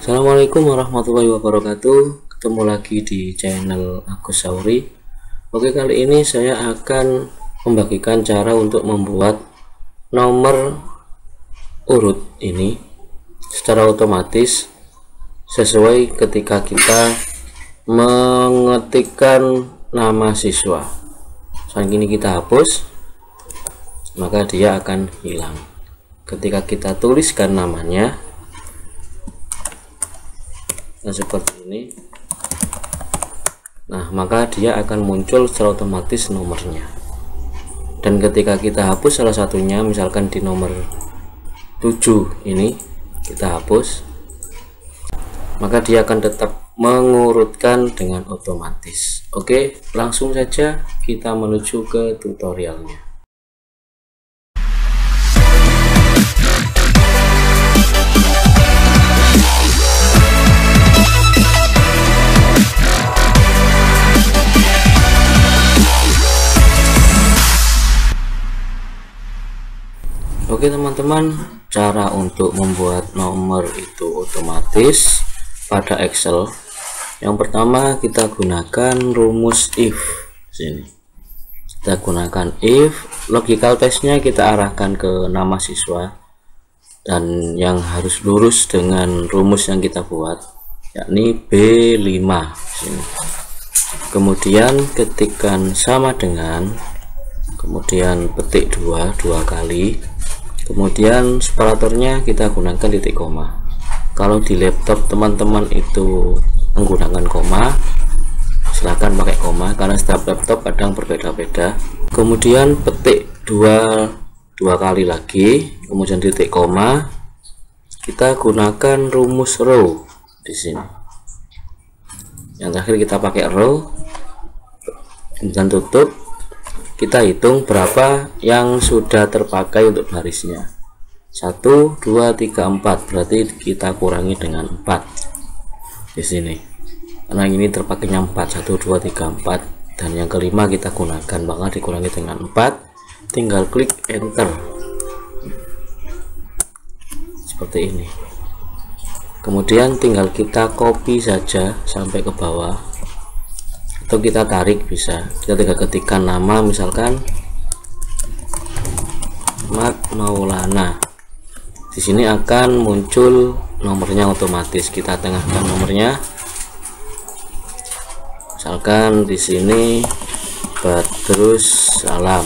Assalamualaikum warahmatullahi wabarakatuh. Ketemu lagi di channel Agus Sauri. Oke, kali ini saya akan membagikan cara untuk membuat nomor urut ini secara otomatis sesuai ketika kita mengetikkan nama siswa. Saat ini kita hapus, maka dia akan hilang. Ketika kita tuliskan namanya, nah seperti ini, nah maka dia akan muncul secara otomatis nomornya. Dan ketika kita hapus salah satunya, misalkan di nomor 7 ini kita hapus, maka dia akan tetap mengurutkan dengan otomatis. Oke, langsung saja kita menuju ke tutorialnya. Oke teman-teman, cara untuk membuat nomor itu otomatis pada Excel, yang pertama kita gunakan rumus if. Sini kita gunakan if, logical testnya kita arahkan ke nama siswa, dan yang harus lurus dengan rumus yang kita buat, yakni B5. Sini. Kemudian ketikkan sama dengan, kemudian petik dua kali, kemudian separatornya kita gunakan titik koma. Kalau di laptop teman-teman itu menggunakan koma, silahkan pakai koma karena setiap laptop kadang berbeda-beda. Kemudian petik dua kali lagi, kemudian titik koma. Kita gunakan rumus row di sini. Yang terakhir kita pakai row, kemudian tutup. Kita hitung berapa yang sudah terpakai untuk barisnya. 1, 2, 3, 4. Berarti kita kurangi dengan 4 di sini. Karena ini terpakainya 4, 1, 2, 3, 4. Dan yang kelima kita gunakan, maka dikurangi dengan 4. Tinggal klik enter. Seperti ini. Kemudian tinggal kita copy saja sampai ke bawah, atau kita tarik bisa. Kita tinggal ketikkan nama, misalkan Mat Maulana. Di sini akan muncul nomornya otomatis. Kita tengahkan nomornya, misalkan di sini Badrus Salam.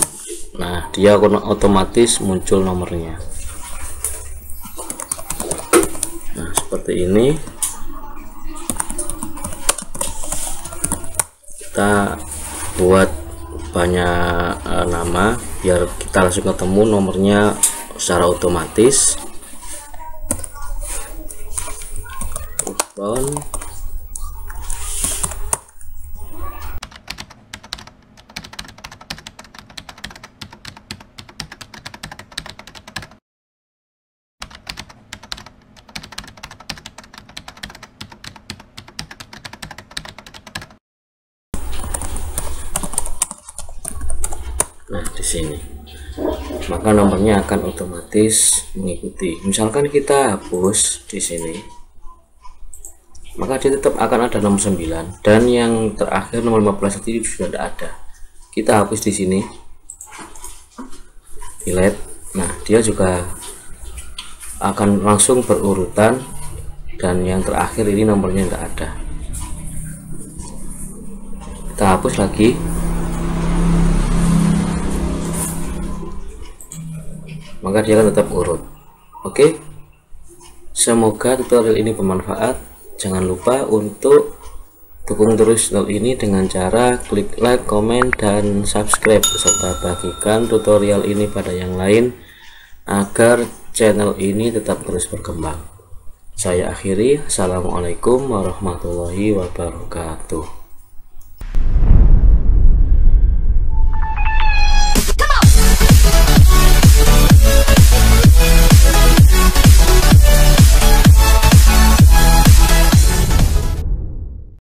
Nah, dia otomatis muncul nomornya. Nah, seperti ini. Kita buat banyak nama biar kita langsung ketemu nomornya secara otomatis. Nah, di sini maka nomornya akan otomatis mengikuti. Misalkan kita hapus di sini, maka dia tetap akan ada nomor 9, dan yang terakhir nomor 15 itu sudah tidak ada. Kita hapus di sini, delete. Nah, dia juga akan langsung berurutan, dan yang terakhir ini nomornya tidak ada. Kita hapus lagi. Maka dia akan tetap urut. Oke, semoga tutorial ini bermanfaat. Jangan lupa untuk dukung terus channel ini dengan cara klik like, komen, dan subscribe, serta bagikan tutorial ini pada yang lain agar channel ini tetap terus berkembang. Saya akhiri. Assalamualaikum warahmatullahi wabarakatuh.